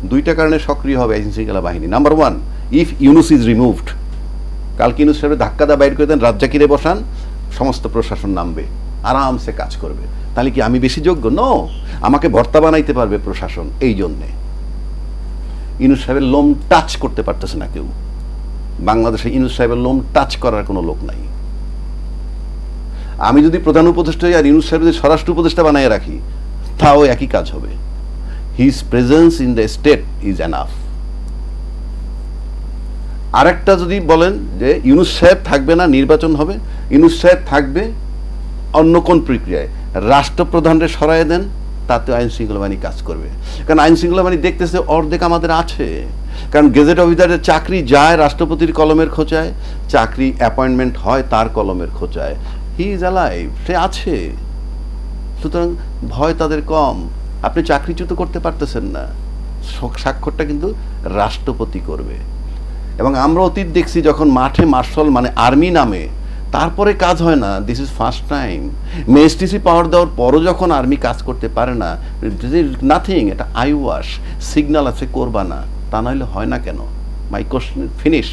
দুইটা কারণে সক্রিয় হবে আইন শৃঙ্খলা বাহিনী। Number one, if Yunus is removed, কালকে ইউনুস সাহেব ধাক্কা দা বাইর করে দেন, রাজ্জাকিরে বসান, সমস্ত প্রশাসন নামবে, আরামসে কাজ করবে। তাহলে কি আমি বেশি যোগ্য? নো, আমাকে ভর্তা বানাইতে পারবে প্রশাসন। এই জন্যে ইউনুস সাহেবের লোম টাচ করতে পারতেছে না কেউ। বাংলাদেশে ইউনুস সাহেবের লোম টাচ করার কোনো লোক নাই। আমি যদি প্রধান উপদেষ্টা হই আর ইউনুস সাহেব যদি স্বরাষ্ট্র উপদেষ্টা বানাই রাখি, তাও একই কাজ হবে। His presence in the state is enough. আরেকটা যদি বলেন যে ইউনুস সাহেব থাকবে না, নির্বাচন হবে, ইউনুস সাহেব থাকবে অন্য কোন প্রক্রিয়ায়, রাষ্ট্রপ্রধানরে সরাই দেন, তাতে আইন শৃঙ্খলা বাহিনী কাজ করবে। কারণ আইন শৃঙ্খলা বাহিনী দেখতেছে অর্ধেক আমাদের আছে। কারণ গেজেট অফিসারের চাকরি যায় রাষ্ট্রপতির কলমের খোঁচায়, চাকরি অ্যাপয়েন্টমেন্ট হয় তার কলমের খোঁচায়। হি ইজ অ্যালাইভ, সে আছে। সুতরাং ভয় তাদের কম। আপনি চাকরিচ্যুত করতে পারতেছেন না, স্বাক্ষরটা কিন্তু রাষ্ট্রপতি করবে। এবং আমরা অতীত দেখছি যখন মাঠে মার্শাল মানে আর্মি নামে, তারপরে কাজ হয় না। This is first time. MSTC power দেওয়ার পরও যখন আর্মি কাজ করতে পারে না, নাথিং, এটা আই ওয়াশ, সিগন্যাল আছে করবা না, তা নাহলে হয় না কেন? মাই কোশ্চেন ফিনিশ।